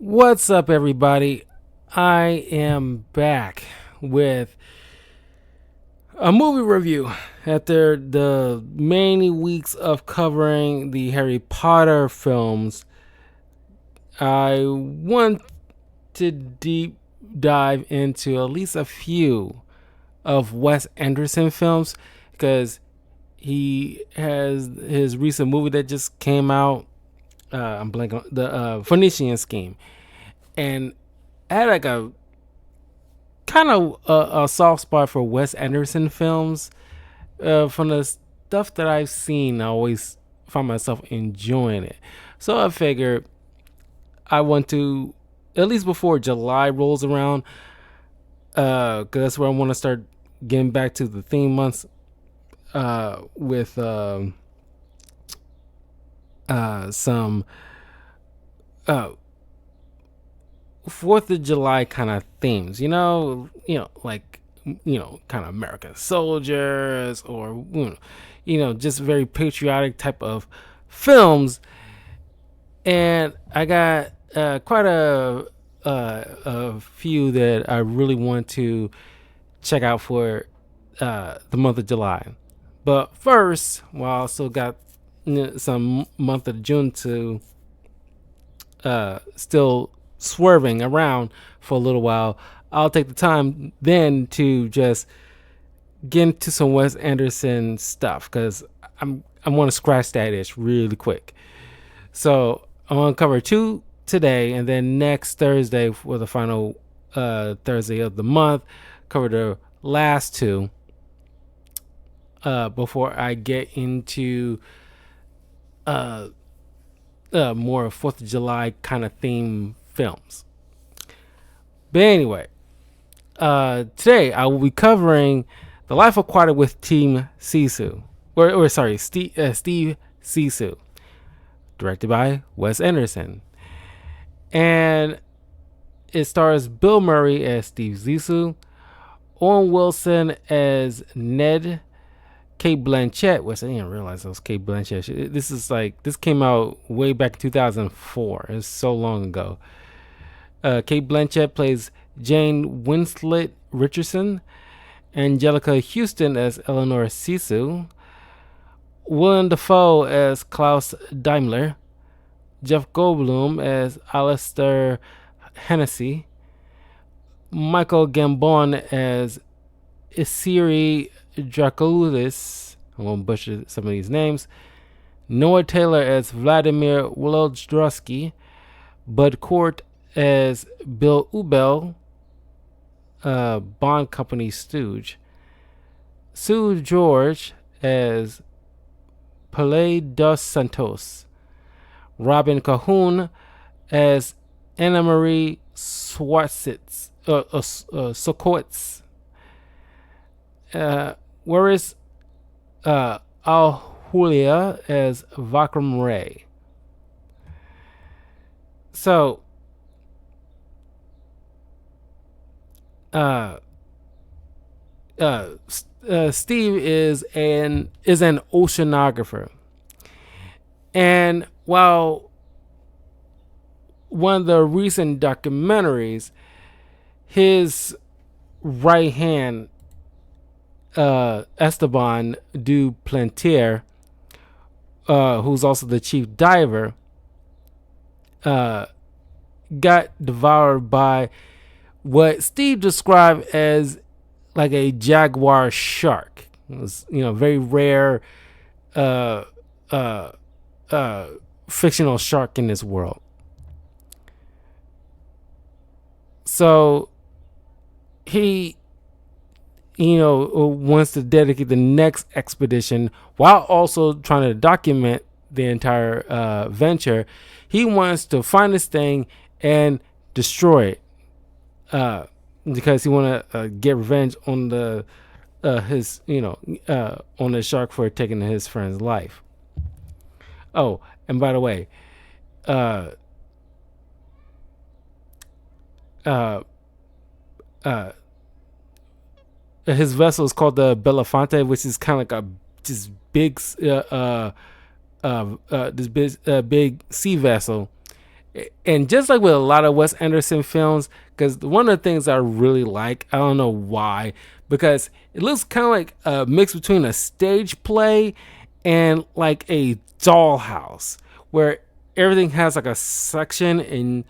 What's up, everybody? I am back with a movie review after the many weeks of covering the Harry Potter films. I want to deep dive into at least a few of Wes Anderson films because he has his recent movie that just came out. I'm blanking on the Phoenician Scheme, and I had like a kind of a soft spot for Wes Anderson films. From the stuff that I've seen, I always find myself enjoying it. So I figured I want to, at least before July rolls around, because that's where I want to start getting back to the theme months with some uh, Fourth of July kind of themes, like kind of American soldiers, or just very patriotic type of films. And I got quite a few that I really want to check out for the month of July. But first, while I still got some month of June to still swerving around for a little while, I'll take the time then to just get into some Wes Anderson stuff because I want to scratch that itch really quick. So I'm gonna cover two today, and then next Thursday for the final Thursday of the month, cover the last two before I get into more Fourth of July kind of theme films. But anyway, today I will be covering The Life Aquatic with Team Zissou, or sorry, Steve Zissou, directed by Wes Anderson, and it stars Bill Murray as Steve Zissou, Owen Wilson as Ned, Kate Blanchett, which I didn't realize it was Kate Blanchett. This came out way back in 2004. It's so long ago. Kate Blanchett plays Jane Winslet Richardson, Angelica Houston as Eleanor Zissou, Willem Dafoe as Klaus Daimler, Jeff Goldblum as Alistair Hennessy, Michael Gambon as Isiri Dracoudis. I'm going to butcher some of these names. Noah Taylor as Vladimir Wolodzowski, Bud Cort as Bill Ubel, Bond Company stooge, Sue George as Pelé dos Santos, Robin Cahoon as Anna Marie Sokowitz, whereas Al Julia as Vakram Ray. So, Steve is an oceanographer, and while one of the recent documentaries, his right hand, Esteban du Plantier, who's also the chief diver, got devoured by what Steve described as like a jaguar shark. It was, very rare fictional shark in this world. So he, wants to dedicate the next expedition while also trying to document the entire venture. He wants to find this thing and destroy it, because he want to get revenge on the on the shark for taking his friend's life. Oh, and by the way, uh, uh, uh, his vessel is called the Belafonte, which is kind of like a just big, big sea vessel, And just like with a lot of Wes Anderson films, because one of the things I really like, I don't know why, because it looks kind of like a mix between a stage play and like a dollhouse, where everything has like a section, and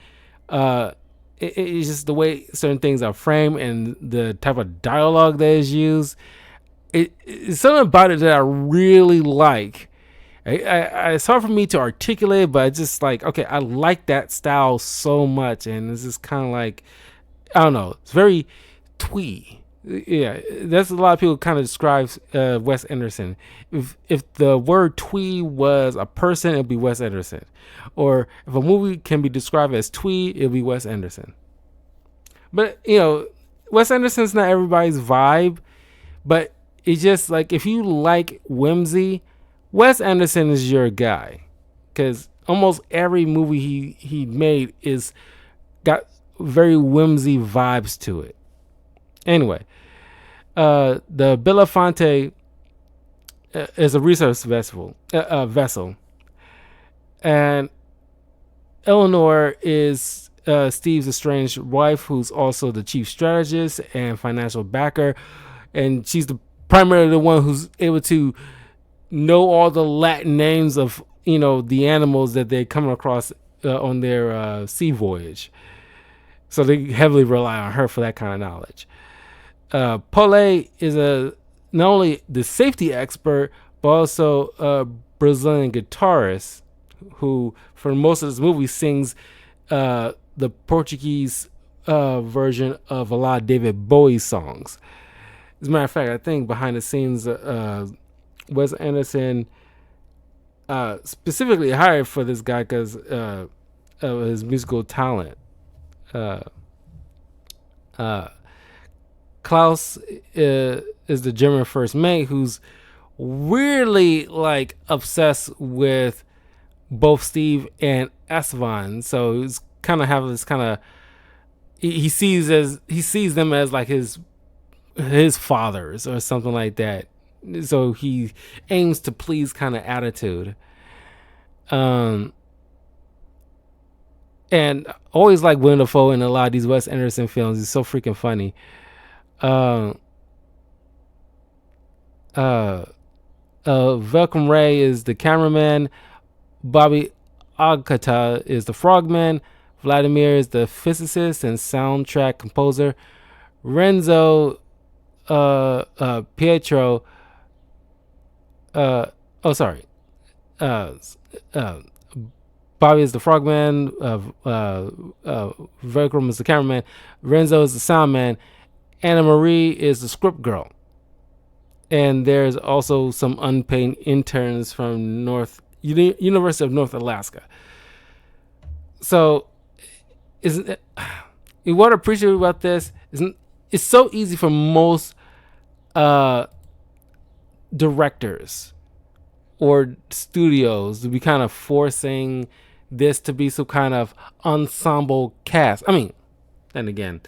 it's just the way certain things are framed and the type of dialogue that is used. It's something about it that I really like. It's hard for me to articulate, but it's just like, okay, I like that style so much, and it's just kind of like, I don't know, it's very twee. Yeah, that's a lot of people kind of describe Wes Anderson. If the word twee was a person, it'd be Wes Anderson, or if a movie can be described as twee, it'd be Wes Anderson. But Wes Anderson's not everybody's vibe, but it's just like if you like whimsy, Wes Anderson is your guy, because almost every movie he made is got very whimsy vibes to it. Anyway, the Belafonte is a research vessel, and Eleanor is Steve's estranged wife, who's also the chief strategist and financial backer, and she's primarily the one who's able to know all the Latin names of the animals that they come across on their sea voyage. So they heavily rely on her for that kind of knowledge. Paulé is not only the safety expert, but also a Brazilian guitarist who, for most of this movie, sings the Portuguese version of a lot of David Bowie songs. As a matter of fact, I think behind the scenes, Wes Anderson specifically hired for this guy because of his musical talent. Klaus is the German first mate who's weirdly like obsessed with both Steve and Esteban. So he's kind of have this kind of he sees them as like his fathers or something like that. So he aims to please kind of attitude. And always like Willem Dafoe in a lot of these Wes Anderson films. He's so freaking funny. Velcom Ray is the cameraman. Bobby Agata is the frogman. Vladimir is the physicist and soundtrack composer. Renzo Pietro Bobby is the frogman, Velcrom is the cameraman, Renzo is the soundman, Anna Marie is the script girl. And there's also some unpaid interns from University of North Alaska. So, what I appreciate about this is it's so easy for most directors or studios to be kind of forcing this to be some kind of ensemble cast. I mean, then again,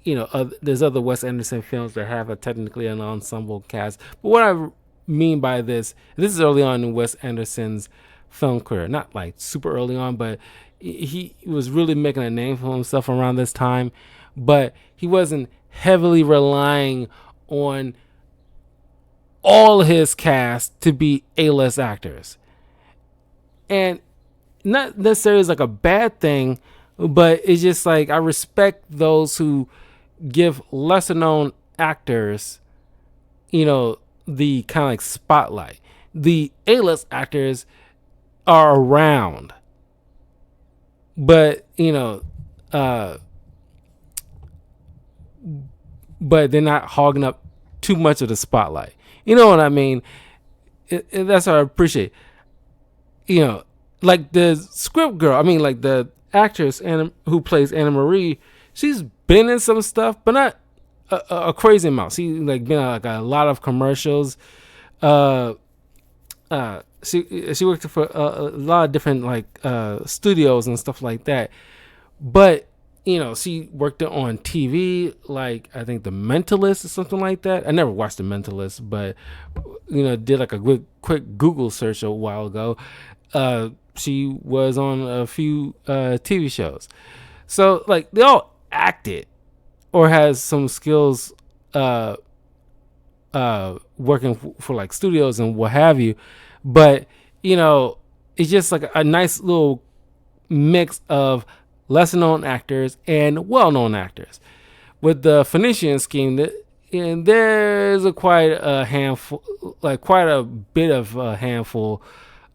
there's other Wes Anderson films that have technically an ensemble cast. But what I mean by this is early on in Wes Anderson's film career. Not like super early on, but he was really making a name for himself around this time. But he wasn't heavily relying on all his cast to be A-list actors. And not necessarily as like a bad thing, but it's just like I respect those who give lesser known actors, the kind of like spotlight. The A-list actors are around, but but they're not hogging up too much of the spotlight. You know what I mean? That's what I appreciate. Like the script girl. I mean, like the actress who plays Anna Marie. She's been in some stuff, but not a crazy amount. She's like been in like a lot of commercials. She worked for a lot of different like studios and stuff like that. But she worked on TV, like I think The Mentalist or something like that. I never watched The Mentalist, but did like a quick Google search a while ago. she was on a few TV shows. So like they all acted or has some skills working for like studios and what have you. But it's just like a nice little mix of lesser known actors and well known actors. With the Phoenician scheme, and there's quite a handful, like quite a bit of a handful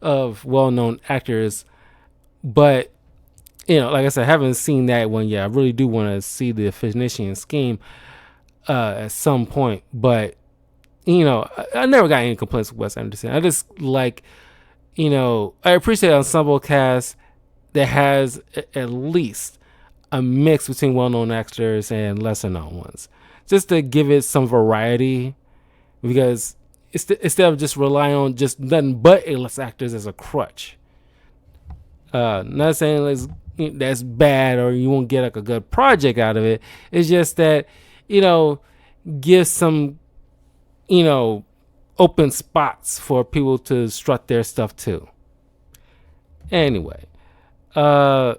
of well known actors. But like I said, I haven't seen that one yet. I really do want to see the Phoenician scheme at some point. But I never got any complaints with Wes Anderson. I just like, I appreciate an ensemble cast that has at least a mix between well-known actors and lesser-known ones, just to give it some variety. Because instead of just relying on just nothing but A-list actors as a crutch. Not saying that's bad or you won't get like a good project out of it. It's just that give some open spots for people to strut their stuff too. Anyway, during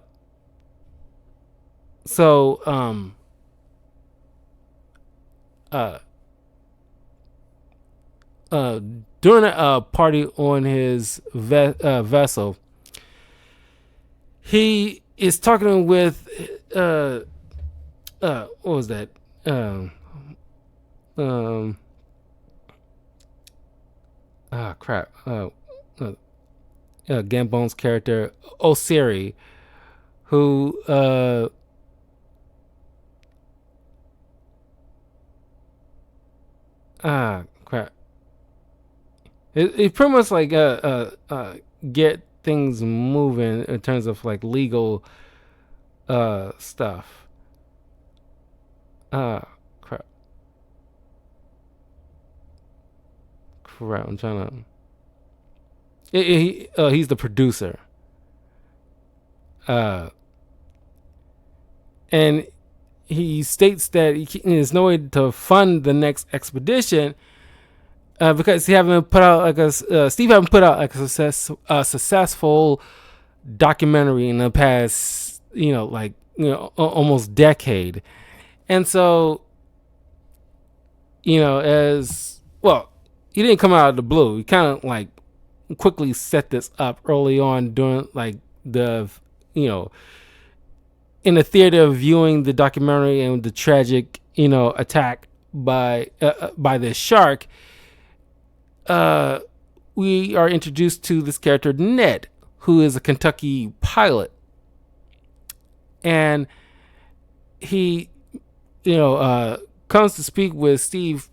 a party on his vessel, he is talking with what was that? Crap. Gambone's character Osiri, who crap. It pretty much like get things moving in terms of like legal stuff. Crap. I'm trying to. He's the producer. And he states that there's no way to fund the next expedition because he haven't put out like Steve haven't put out like a successful documentary in the past almost decade. And so as well, he didn't come out of the blue. He kind of like quickly set this up early on during like the in the theater of viewing the documentary and the tragic attack by this shark. We are introduced to this character Ned, who is a Kentucky pilot, and he comes to speak with Steve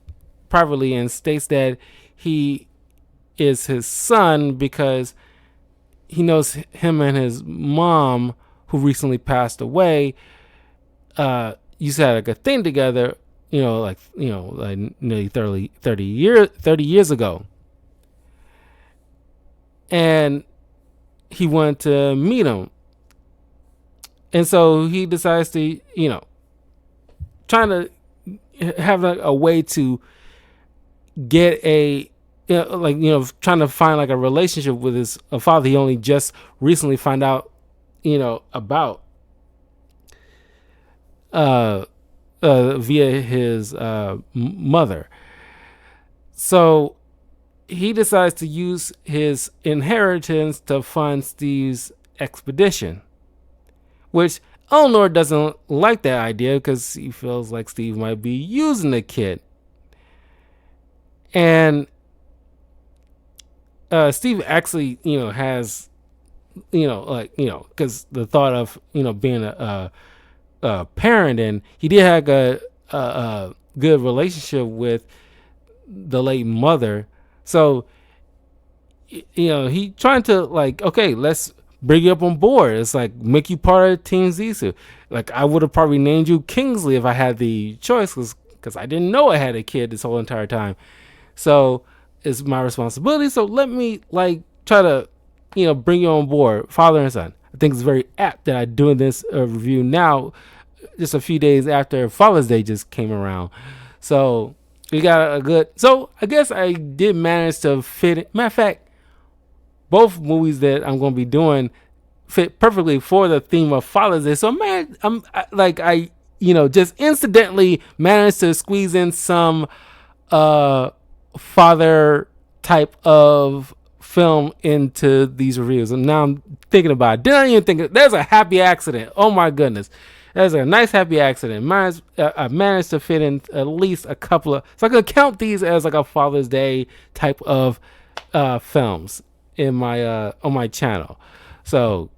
privately and states that he is his son because he knows him and his mom, who recently passed away, used to have like a thing together, like nearly 30 years ago. And he wanted to meet him. And so he decides to, trying to have a way to get trying to find like a relationship with his father. He only just recently found out, about via his mother. So he decides to use his inheritance to fund Steve's expedition, which Eleanor doesn't like that idea because he feels like Steve might be using the kid. And Steve actually, has, because the thought of, being a parent, and he did have a good relationship with the late mother. So, he trying to like, okay, let's bring you up on board. It's like make you part of Team Zissou. Like I would have probably named you Kingsley if I had the choice, because I didn't know I had a kid this whole entire time. So it's my responsibility. So let me like try to, bring you on board, father and son. I think it's very apt that I'm doing this review now, just a few days after Father's Day just came around. So we got a good. So I guess I did manage to fit it. Matter of fact, both movies that I'm going to be doing fit perfectly for the theme of Father's Day. So man, I just incidentally managed to squeeze in some father type of film into these reviews. And now I'm thinking about it. Didn't even think there's a happy accident. Oh my goodness. There's a nice happy accident. I managed to fit in at least a couple of, so I could count these as like a Father's Day type of films in my on my channel. So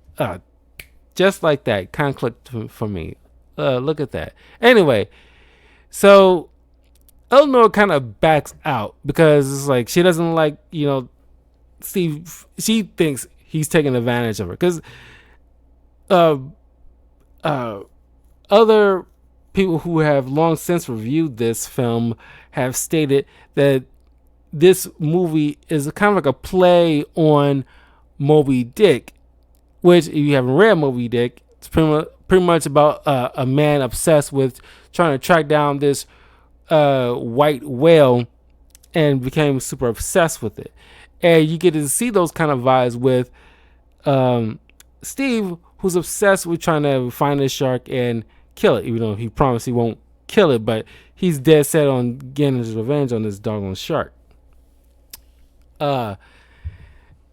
just like that, kind of clicked for me. Look at that. Anyway, so Eleanor kind of backs out because it's like she doesn't like, Steve. She thinks he's taking advantage of her because other people who have long since reviewed this film have stated that this movie is kind of like a play on Moby Dick, which, if you haven't read Moby Dick, it's pretty much about a man obsessed with trying to track down this white whale and became super obsessed with it. And you get to see those kind of vibes with Steve, who's obsessed with trying to find this shark and kill it, even though he promised he won't kill it, but he's dead set on getting his revenge on this doggone shark. Then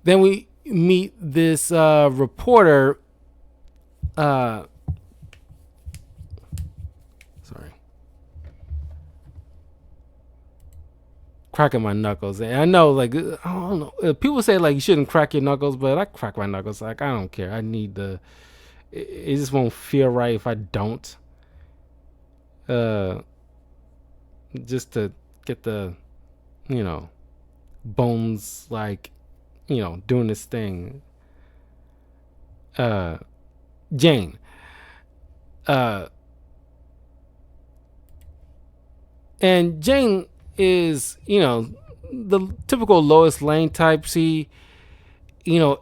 we meet this reporter. Sorry. Cracking my knuckles. And I know, like, I don't know. People say, like, you shouldn't crack your knuckles, but I crack my knuckles. Like, I don't care. I need the... It just won't feel right if I don't. Just to get the, bones, like, doing this thing. Jane. And Jane is, the typical Lois Lane type. She,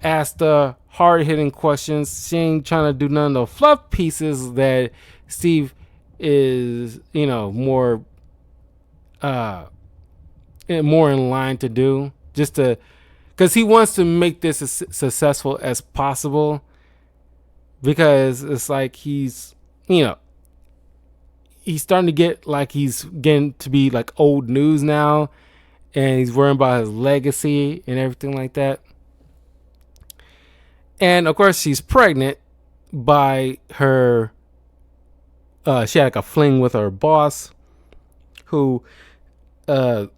asked the hard-hitting questions. She ain't trying to do none of the fluff pieces that Steve is, more in line to do. Just to, because he wants to make this as successful as possible. Because it's like he's starting to get like he's getting to be like old news now, and he's worrying about his legacy and everything like that. And of course, she's pregnant by her. She had like a fling with her boss, who, it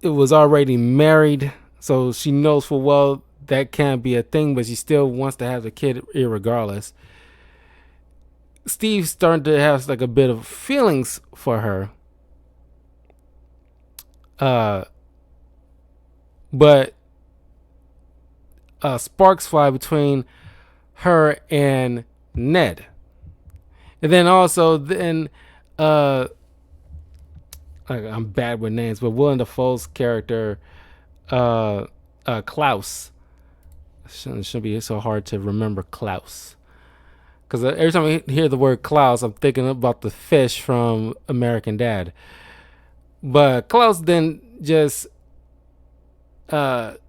was already married, so she knows full well that can't be a thing, but she still wants to have the kid irregardless. Steve's starting to have like a bit of feelings for her. But sparks fly between her and Ned. And then also I'm bad with names, but Willem Dafoe's character, Klaus. Shouldn't be so hard to remember Klaus. Because every time I hear the word Klaus, I'm thinking about the fish from American Dad. But Klaus then just kind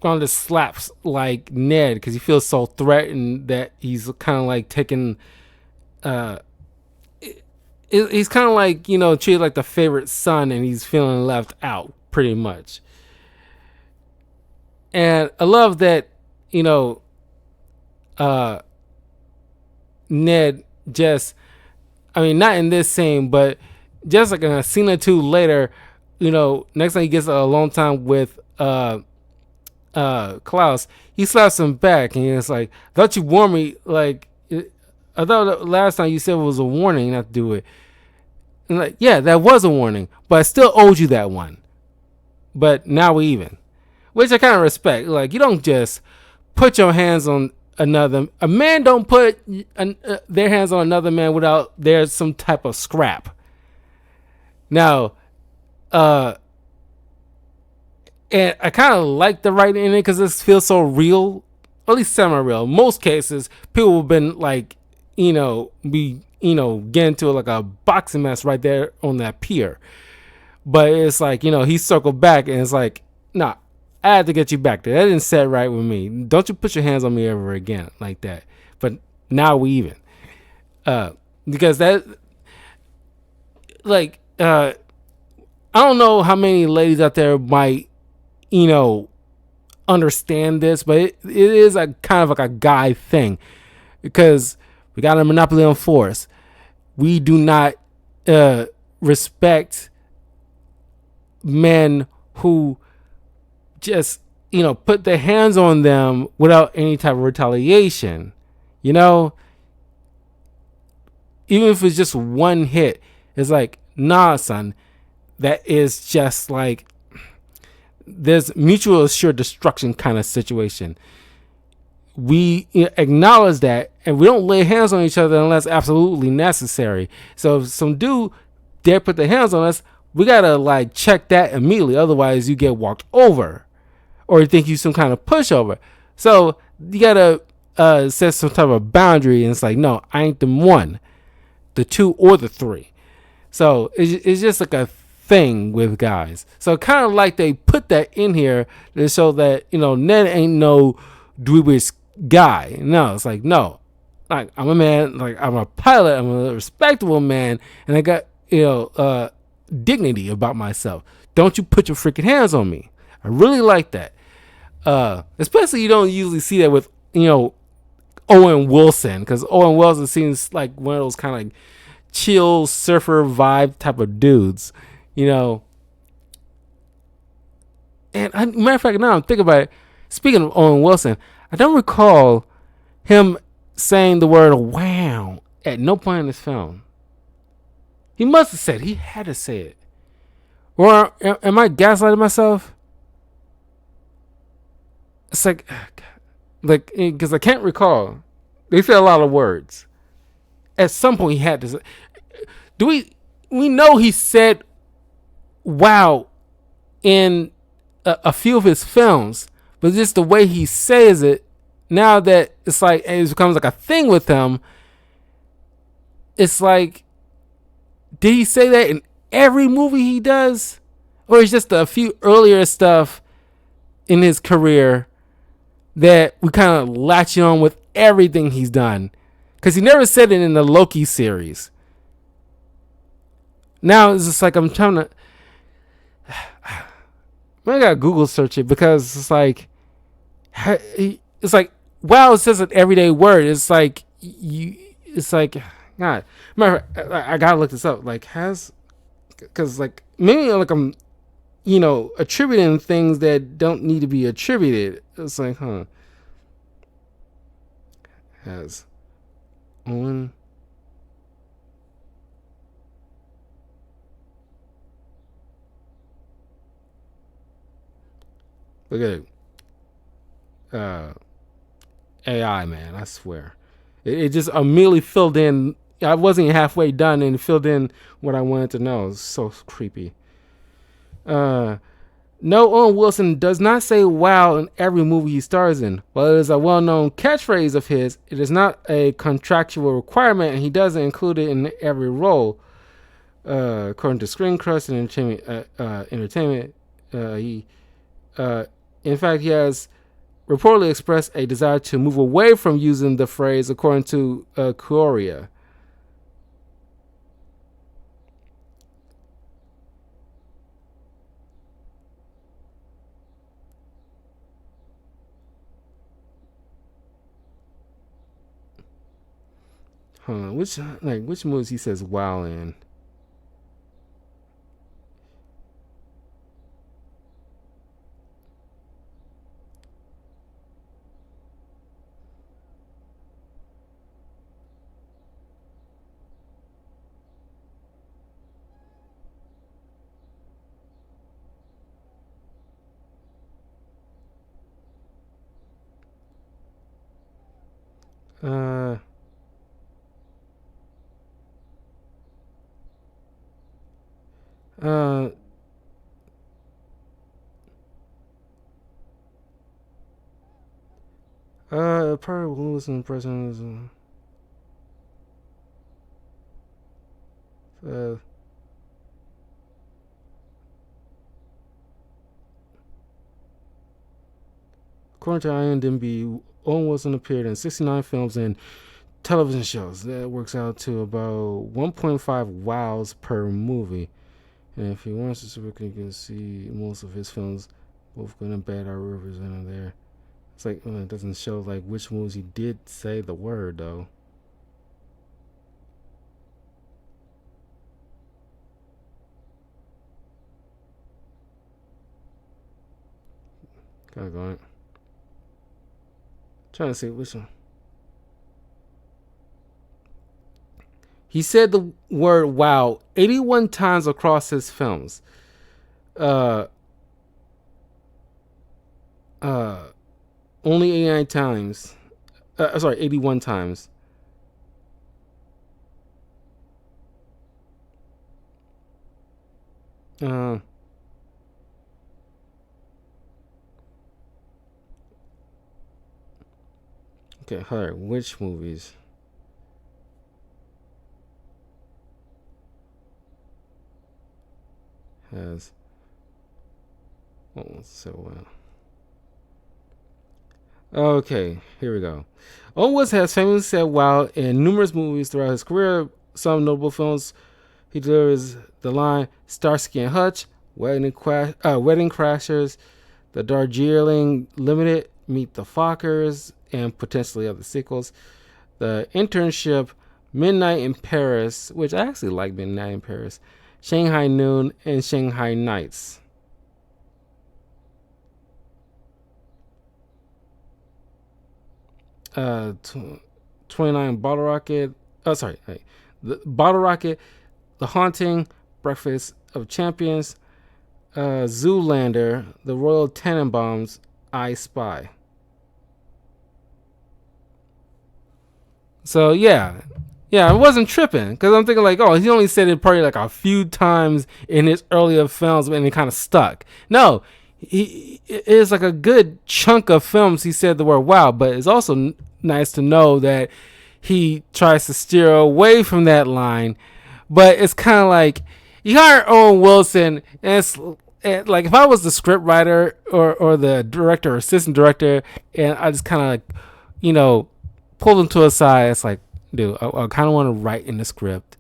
of slaps like Ned because he feels so threatened that he's kind of like taking he's kind of like, treated like the favorite son, and he's feeling left out pretty much. And I love that, Ned just, not in this scene, but just like in a scene or two later, next time he gets a alone time with Klaus, he slaps him back, and he's like, I thought you warned me, like, I thought last time you said it was a warning not to do it. And like, yeah, that was a warning, but I still owed you that one. But now we even. Which I kind of respect. Like, you don't just put your hands on another. A man don't put their hands on another man without there's some type of scrap. Now, and I kind of like the writing in it because this feels so real, at least semi-real. Most cases, people have been like, get into like a boxing match right there on that pier. But it's like, he circled back and it's like, nah, I had to get you back there. That didn't set right with me. Don't you put your hands on me ever again like that. But now we even. Because that, like, I don't know how many ladies out there might, understand this, but it is a kind of like a guy thing, because we got a monopoly on force. We do not respect men who just put their hands on them without any type of retaliation. Even if it's just one hit, it's like, nah, son, that is just like, there's mutual assured destruction kind of situation. We acknowledge that, and we don't lay hands on each other unless absolutely necessary. So if some dude dare put their hands on us, we gotta like check that immediately. Otherwise, you get walked over, or you think you some kind of pushover. So you gotta set some type of boundary, and it's like, no, I ain't the one, the two, or the three. So it's just like a thing with guys. So kind of like they put that in here to show that Ned ain't no dweebish guy. No, it's like, no, like I'm a man, like I'm a pilot, I'm a respectable man, and I got dignity about myself. Don't you put your freaking hands on me. I really like that. Especially you don't usually see that with Owen Wilson, because Owen Wilson seems like one of those kind of like chill surfer vibe type of dudes, And matter of fact, now I'm thinking about it. Speaking of Owen Wilson, I don't recall him saying the word "wow" at no point in this film. He must have said. He had to say it. Or am I gaslighting myself? It's like because I can't recall. They said a lot of words. At some point, he had to say. Do we know he said "wow" in a few of his films, but just the way he says it, now that it's like it becomes like a thing with him, it's like, did he say that in every movie he does, or is just a few earlier stuff in his career that we kind of latch on with everything he's done? Because he never said it in the Loki series. Now it's just like I'm trying to. I gotta Google search it, because it's like, wow, it says an everyday word. It's like it's like, God, I gotta look this up. Like, because like maybe like I'm, attributing things that don't need to be attributed. It's like, has Owen look at it. AI, man, I swear. It just immediately filled in. I wasn't halfway done and filled in what I wanted to know. It's so creepy. No, Owen Wilson does not say "wow" in every movie he stars in. While it is a well-known catchphrase of his, it is not a contractual requirement, and he doesn't include it in every role. According to Screen Crush and Entertainment, in fact, he has reportedly expressed a desire to move away from using the phrase, according to Quoria. Which movies he says "wow" in? Uh, uh, probably Lewis and President. According to IMDb, Owen Wilson appeared in 69 films and television shows. That works out to about 1.5 wows per movie. And if you want specifically, you can see most of his films, both good and bad, are represented there. It's like it doesn't show like which movies he did say the word though. Kind of going. Trying to see which one. He said the word wow 81 times across his films. Uh, Only 89 times. Sorry, 81 times. Uh, okay, hold on. Which movies? Has so well. Okay, here we go. Owen Wilson has famously said wow in numerous movies throughout his career. Some notable films he delivers the line Starsky and Hutch, Wedding Crashers, The Darjeeling Limited, Meet the Fockers, and potentially other sequels. The Internship, Midnight in Paris, which I actually like Midnight in Paris, Shanghai Noon, and Shanghai Nights. 29 Bottle Rocket. Oh, sorry. The Bottle Rocket, The Haunting, Breakfast of Champions, Zoolander, The Royal Tenenbaums, I Spy. So yeah, I wasn't tripping because I'm thinking like, oh, he only said it probably like a few times in his earlier films, and it kind of stuck. No, it's like a good chunk of films he said the word wow, but it's also nice to know that he tries to steer away from that line. But it's kind of like you hire Owen Wilson, and it's like if I was the script writer or the director or assistant director, and I just kind of like, pulled him to a side. It's like, dude, I kind of want to write in the script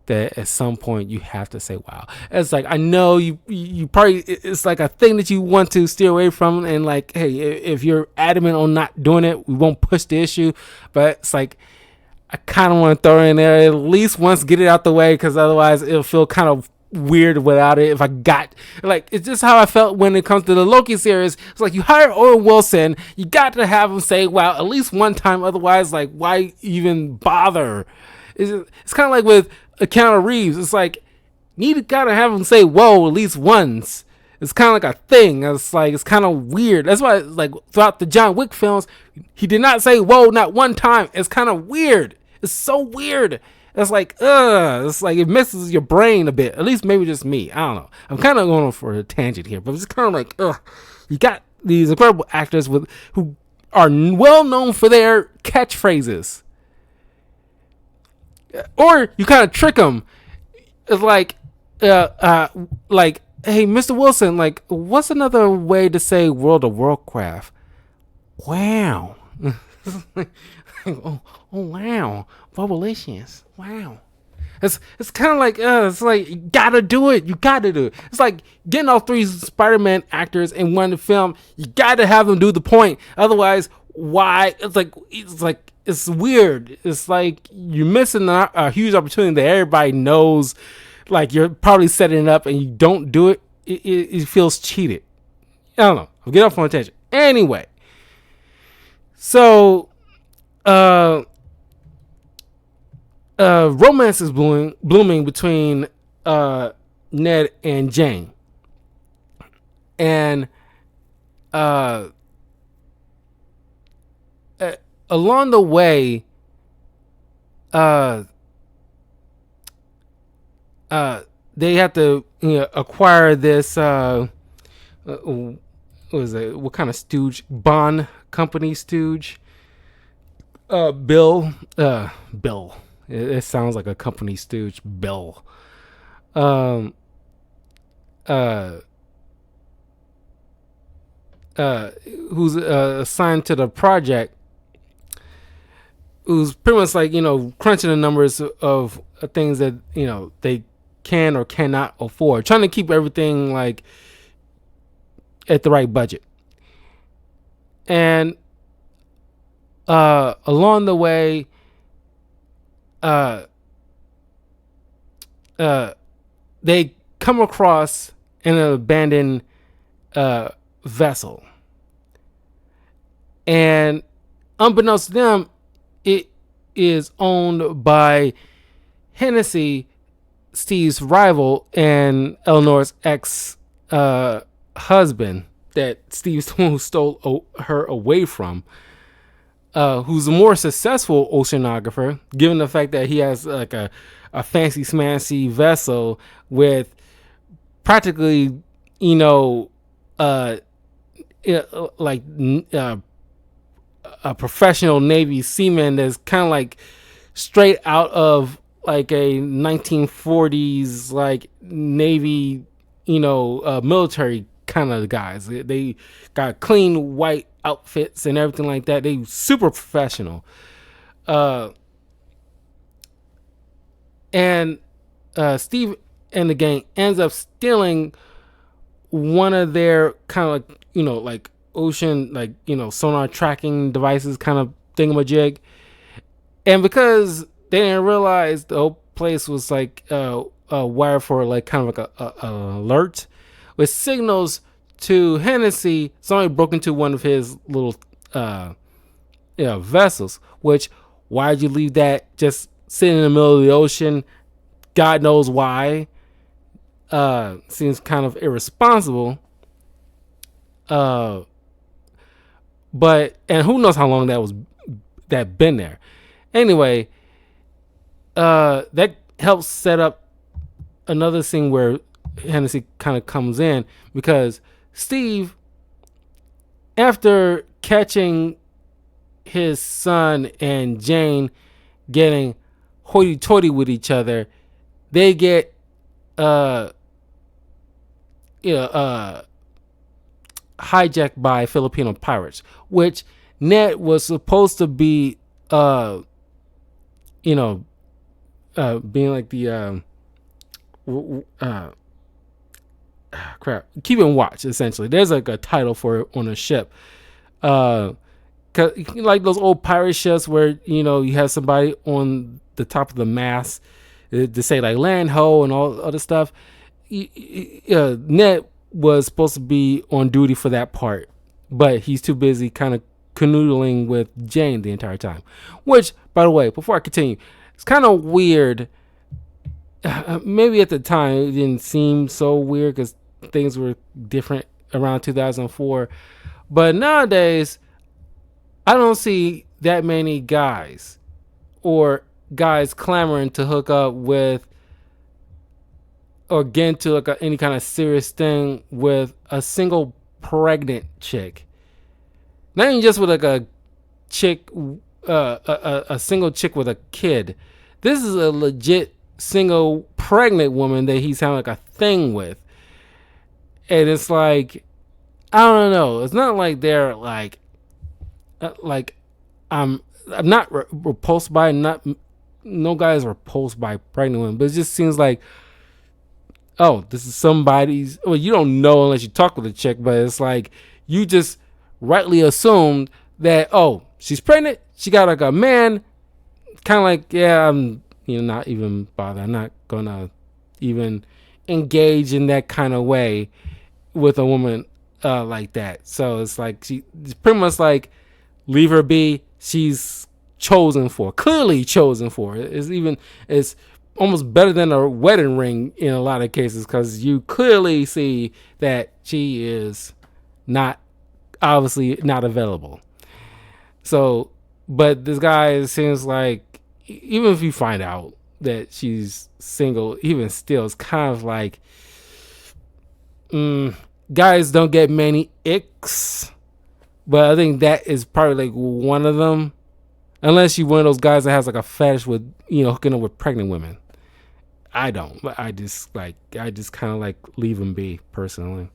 that at some point you have to say wow. It's like, I know you probably, it's like a thing that you want to steer away from, and like, hey, if you're adamant on not doing it, we won't push the issue. But it's like, I kind of want to throw it in there at least once, get it out the way, because otherwise it'll feel kind of weird without it. If I got, like, it's just how I felt when it comes to the Loki series. It's like, you hire Owen Wilson, you got to have him say wow at least one time, otherwise, like, why even bother? It's kind of like with Keanu Reeves. It's like, you gotta have him say whoa at least once. It's kind of like a thing. It's like, it's kind of weird. That's why, like, throughout the John Wick films, he did not say whoa not one time. It's kind of weird. It's so weird. It's like, it's like it messes your brain a bit. At least maybe just me. I don't know. I'm kind of going for a tangent here, but it's kind of like, you got these incredible actors who are well known for their catchphrases, or you kind of trick them. It's like, like, hey, Mr. Wilson, like, what's another way to say World of Warcraft? Wow. oh wow, Bubblicious. Wow. It's kind of like, it's like, you gotta do it. You gotta do it. It's like getting all three Spider-Man actors in one film. You gotta have them do the point. Otherwise, why? It's weird. It's like you're missing a huge opportunity that everybody knows. Like, you're probably setting it up and you don't do it. It feels cheated. I don't know. I'll get off on a tangent. Anyway. So, romance is blooming between Ned and Jane, and along the way, they have to acquire this. What is it? What kind of stooge? Bond company stooge. Bill. Bill. It sounds like a company stooge. Bill. uh, who's assigned to the project, who's pretty much like, crunching the numbers of things that, they can or cannot afford, trying to keep everything like at the right budget. And along the way, uh, they come across an abandoned vessel, and unbeknownst to them, it is owned by Hennessy, Steve's rival, and Eleanor's ex husband that Steve stole her away from. Who's a more successful oceanographer, given the fact that he has like a fancy smancy vessel with practically, uh, like a professional Navy seaman that's kind of like straight out of like a 1940s like Navy, military kind of guys. They got clean white outfits and everything like that. They super professional. And Steve and the gang ends up stealing one of their kind of like, like ocean, like, sonar tracking devices kind of thingamajig. And because they didn't realize the whole place was like wired for like kind of like a alert with signals to Hennessy, somebody broke into one of his little vessels. Which, why'd you leave that just sitting in the middle of the ocean? God knows why. Seems kind of irresponsible. But and who knows how long that been there. Anyway, that helps set up another scene where Hennessy kind of comes in, because Steve, after catching his son and Jane getting hoity-toity with each other, they get hijacked by Filipino pirates, which Ned was supposed to be being like the keeping watch, essentially. There's like a title for it on a ship, like those old pirate ships where you have somebody on the top of the mast to say like land ho and all other stuff. Ned was supposed to be on duty for that part, but he's too busy kind of canoodling with Jane the entire time. Which, by the way, before I continue, it's kind of weird. Maybe at the time it didn't seem so weird because things were different around 2004, but nowadays I don't see that many guys or guys clamoring to hook up with or get into like any kind of serious thing with a single pregnant chick. Not even just with like a chick, a single chick with a kid. This is a legit single pregnant woman that he's having like a thing with. And it's like, I don't know. It's not like they're like I'm not repulsed by, no guys are repulsed by pregnant women, but it just seems like, oh, this is somebody's. Well, you don't know unless you talk with a chick, but it's like you just rightly assumed that, oh, she's pregnant, she got like a man, kind of like, yeah, I'm not even bother. I'm not gonna even engage in that kind of way with a woman like that. So it's like it's pretty much like, leave her be. She's clearly chosen for. It's almost better than a wedding ring in a lot of cases, because you clearly see that she is obviously not available. So, but this guy seems like, even if you find out that she's single, even still, it's kind of like, guys don't get many icks, but I think that is probably like one of them. Unless you're one of those guys that has like a fetish with, hooking up with pregnant women. I don't, but I just kind of like leave them be personally.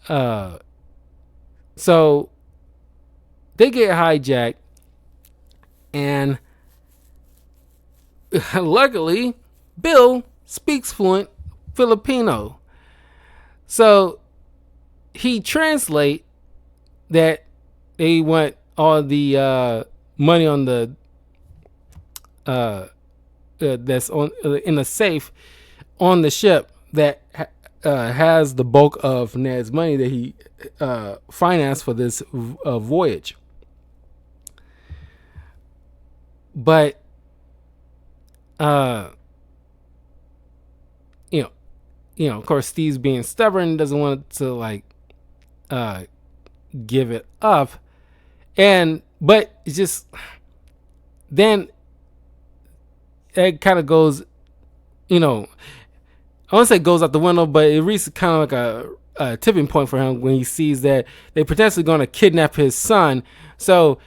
Uh, so they get hijacked, and luckily, Bill speaks fluent Filipino. So he translate that they want all the money on the that's on in the safe on the ship that has the bulk of Ned's money that he financed for this voyage. But of course, Steve's being stubborn, doesn't want to like give it up, but it's just then it kind of goes, I won't say goes out the window, but it reaches kind of like a tipping point for him when he sees that they're potentially going to kidnap his son. So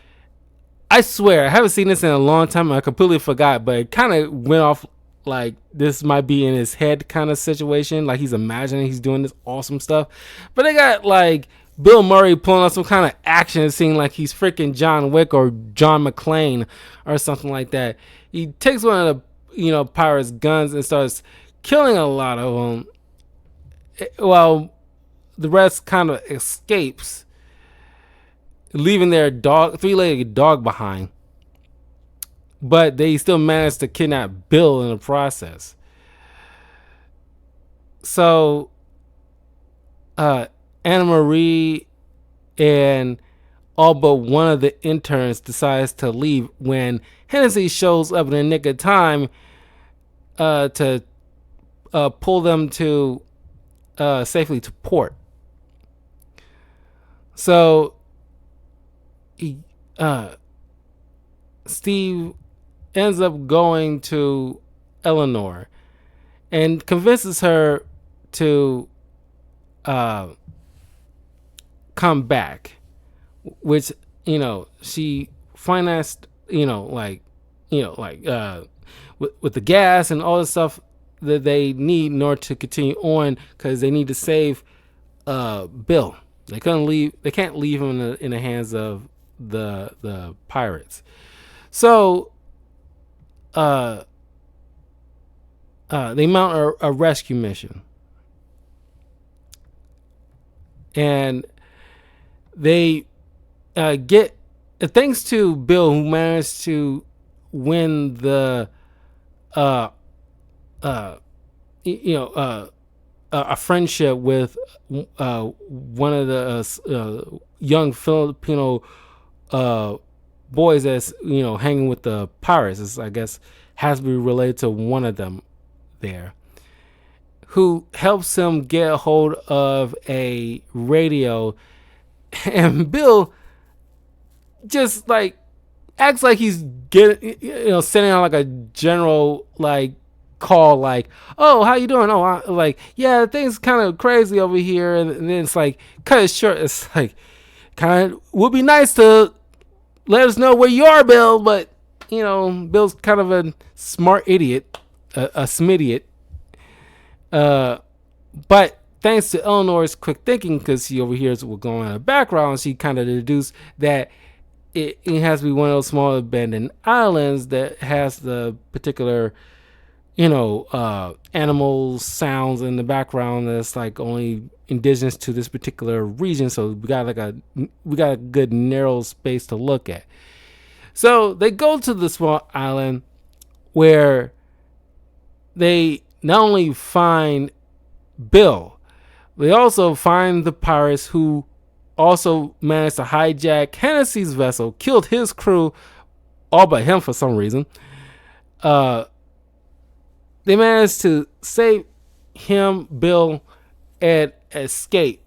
I swear I haven't seen this in a long time. I completely forgot, but it kind of went off like this might be in his head kind of situation, like he's imagining he's doing this awesome stuff. But they got like Bill Murray pulling off some kind of action scene like he's freaking John Wick or John McClane or something like that. He takes one of the pirates' guns and starts killing a lot of them, while the rest kind of escapes, leaving their three-legged dog behind. But they still managed to kidnap Bill in the process. So Anna Marie and all but one of the interns decides to leave when Hennessy shows up in the nick of time to pull them to safely to port. So Steve ends up going to Eleanor and convinces her to come back, which she financed with the gas and all the stuff that they need in order to continue on, because they need to save Bill. They can't leave him in the hands of the pirates. So they mount a rescue mission, and they get, thanks to Bill, who managed to win the a friendship with one of the young Filipino boys that's hanging with the pirates. It's, I guess, has to be related to one of them there, who helps him get a hold of a radio. And Bill just like acts like he's getting sending out like a general like call, like, oh, how you doing? Oh, like, yeah, things kind of crazy over here. And then it's like cut it short. It's like, kind of would be nice to let us know where you are, Bill, but Bill's kind of a smart idiot, a smidiot. But thanks to Eleanor's quick thinking, because she overhears what's going on in the background, she kind of deduced that it has to be one of those small abandoned islands that has the particular animal sounds in the background that's like only indigenous to this particular region. So we got a good narrow space to look at. So they go to the small island where they not only find Bill, they also find the pirates who also managed to hijack Hennessy's vessel, killed his crew, all but him for some reason. They managed to save him, Bill, and escape.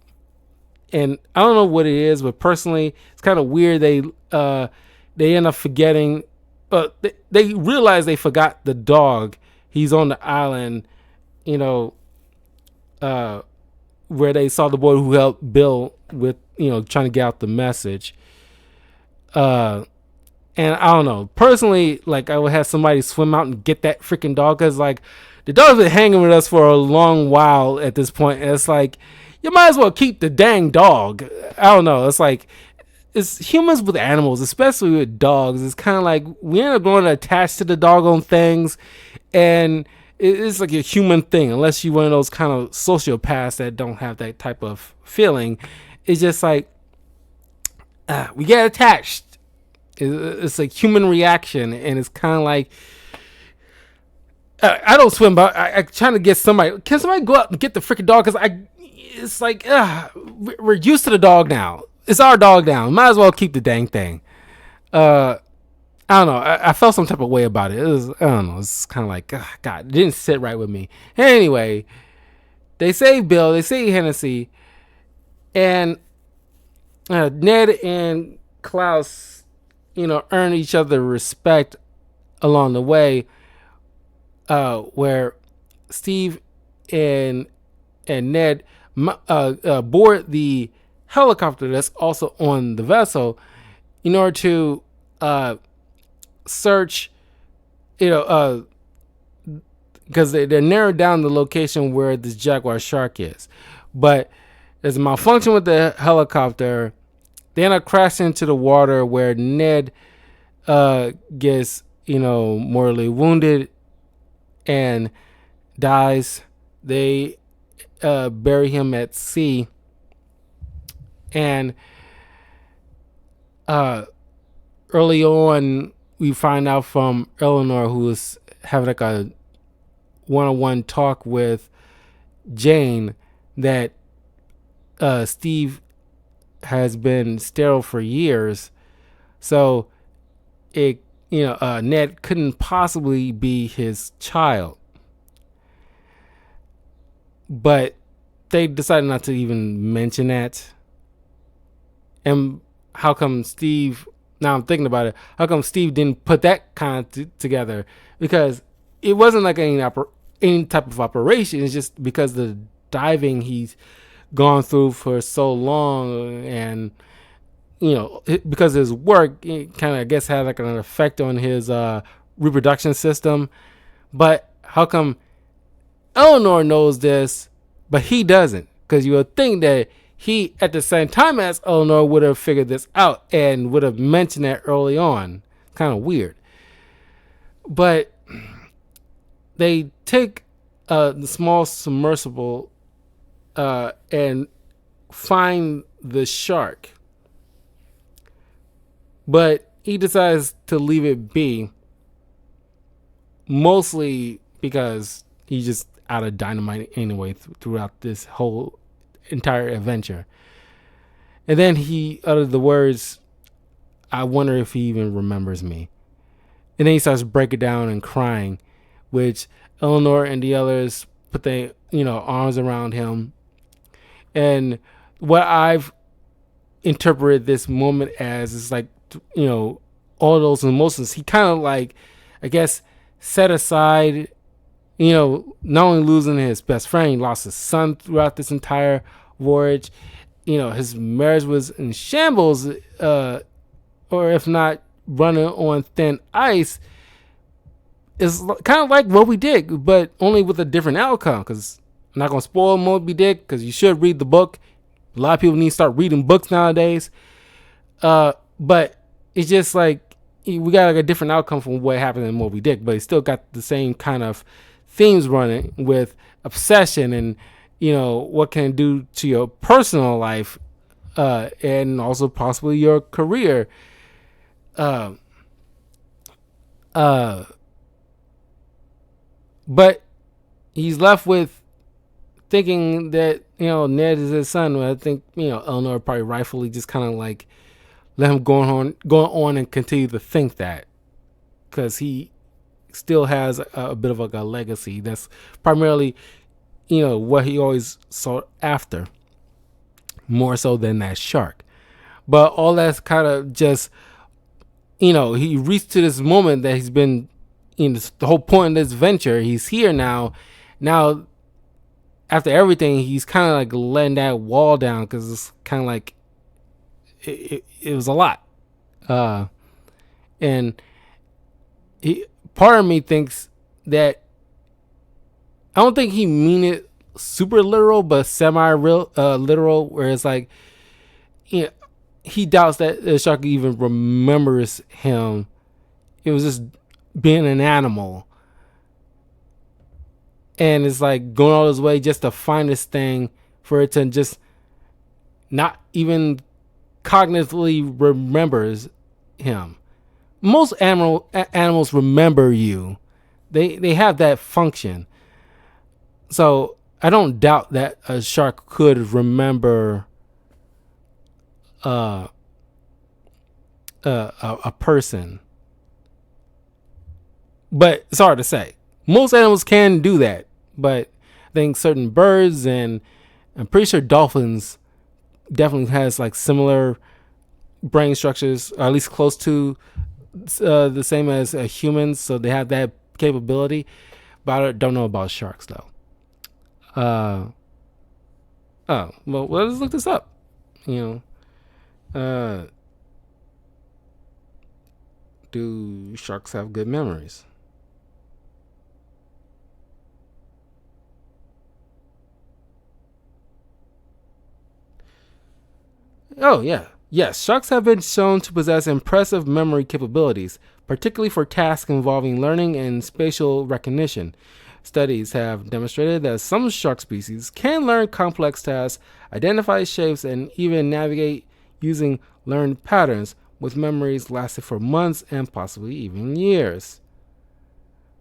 And I don't know what it is, but personally, it's kind of weird. They end up forgetting. They realize they forgot the dog. He's on the island, where they saw the boy who helped Bill with, trying to get out the message. And I don't know. Personally, like, I would have somebody swim out and get that freaking dog, because, like, the dog's been hanging with us for a long while at this point. And it's like, you might as well keep the dang dog. I don't know. It's like it's humans with animals, especially with dogs. It's kind of like we end up going attached to the doggone things, and it's like a human thing. Unless you're one of those kind of sociopaths that don't have that type of feeling, it's just like we get attached. It's a human reaction, and it's kind of like I don't swim, but I'm trying to get somebody. Can somebody go out and get the freaking dog? Because it's like we're used to the dog now. It's our dog now. Might as well keep the dang thing. I don't know. I felt some type of way about it. It was, I don't know. It's kind of like, God, it didn't sit right with me. Anyway, they save Bill. They save Hennessy. And Ned and Klaus, earn each other respect along the way. Where Steve and Ned board the helicopter that's also on the vessel in order to search, because they're narrowed down the location where this jaguar shark is. But there's a malfunction with the helicopter. They end up crashing into the water where Ned gets, mortally wounded and dies. They bury him at sea. And early on, we find out from Eleanor, who was having like a one-on-one talk with Jane, that Steve has been sterile for years. So Ned couldn't possibly be his child. But they decided not to even mention that. And how come Steve, now I'm thinking about it, how come Steve didn't put that kind of together? Because it wasn't like any type of operation. It's just because the diving he's gone through for so long, and because his work, it kind of, I guess, had like an effect on his reproduction system. But how come Eleanor knows this, but he doesn't? Because you would think that he, at the same time as Eleanor, would have figured this out and would have mentioned that early on. Kind of weird. But they take the small submersible and find the shark. But he decides to leave it be, mostly because he's just out of dynamite anyway throughout this whole entire adventure. And then he uttered the words, "I wonder if he even remembers me." And then he starts breaking down and crying, which Eleanor and the others put their arms around him. And what I've interpreted this moment as is like, all those emotions he kind of like, I guess, set aside. Not only losing his best friend, he lost his son throughout this entire voyage. His marriage was in shambles, or if not running on thin ice. It's kind of like Moby Dick, but only with a different outcome. Because I'm not going to spoil Moby Dick, because you should read the book. A lot of people need to start reading books nowadays. But it's just like we got like a different outcome from what happened in Moby Dick, but it still got the same kind of themes running with obsession and what can it do to your personal life, and also possibly your career. But he's left with thinking that Ned is his son. I think Eleanor probably rightfully just kind of like let him go on and continue to think that, because he still has a bit of like a legacy that's primarily what he always sought after, more so than that shark. But all that's kind of just he reached to this moment that he's been the whole point of this venture. He's here now after everything. He's kind of like letting that wall down, because it's kind of like it was a lot, and part of me thinks that I don't think he mean it super literal, but semi real literal, where it's like, you know, he doubts that the shark even remembers him. It was just being an animal, and it's like going all his way just to find this thing for it to just not even cognitively remembers him. Most animals remember you. They have that function. So I don't doubt that a shark could remember uh, a person, but it's hard to say. Most animals can do that, but I think certain birds, and I'm pretty sure dolphins definitely has like similar brain structures, or at least close to the same as humans, so they have that capability. But I don't know about sharks though. Oh well, let's look this up. You know, do sharks have good memories? Oh, yeah. Yes, sharks have been shown to possess impressive memory capabilities, particularly for tasks involving learning and spatial recognition. Studies have demonstrated that some shark species can learn complex tasks, identify shapes, and even navigate using learned patterns, with memories lasting for months and possibly even years.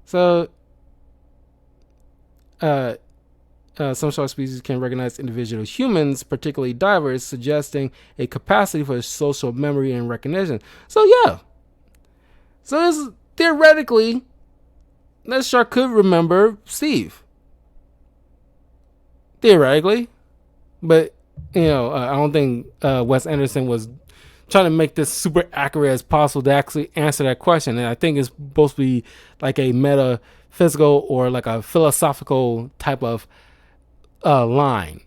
So, uh, some shark species can recognize individual humans, particularly divers, suggesting a capacity for social memory and recognition. So yeah, so this, theoretically, that shark could remember Steve. Theoretically, but I don't think Wes Anderson was trying to make this super accurate as possible to actually answer that question. And I think it's supposed to be like a metaphysical or like a philosophical type of line.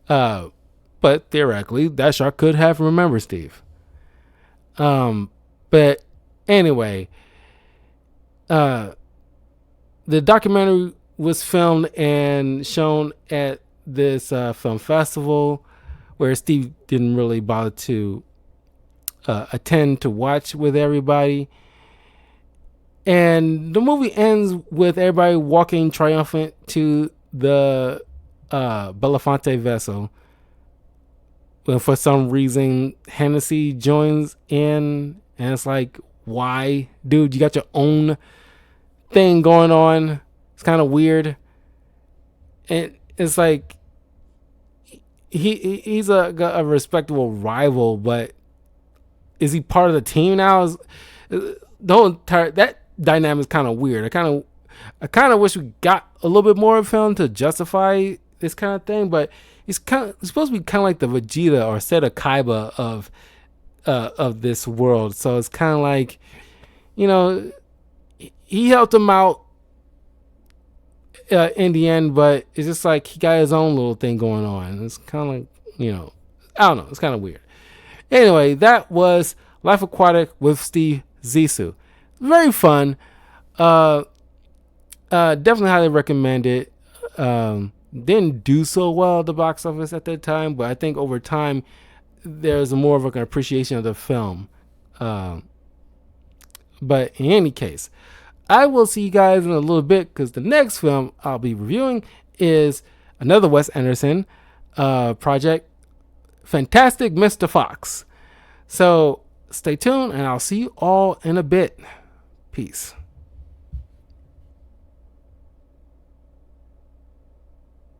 But theoretically, that shark could have remembered Steve. But anyway, the documentary was filmed and shown at this film festival where Steve didn't really bother to attend to watch with everybody. And the movie ends with everybody walking triumphant to the Belafonte vessel. But for some reason, Hennessy joins in, and it's like, why, dude? You got your own thing going on. It's kind of weird, and it's like he's a respectable rival, but is he part of the team now? The whole entire that dynamic is kind of weird. I kind of wish we got a little bit more of him to justify this kind of thing, but he's supposed to be kind of like the Vegeta or Seta Kaiba of this world. So it's kind of like, he helped him out in the end, but it's just like he got his own little thing going on. It's kind of like, I don't know. It's kind of weird. Anyway, that was Life Aquatic with Steve Zissou. Very fun. Definitely highly recommend it. Didn't do so well at the box office at that time, but I think over time there's more of an appreciation of the film. But in any case, I will see you guys in a little bit, because the next film I'll be reviewing is another Wes Anderson project, Fantastic Mr. Fox. So stay tuned, and I'll see you all in a bit. Peace.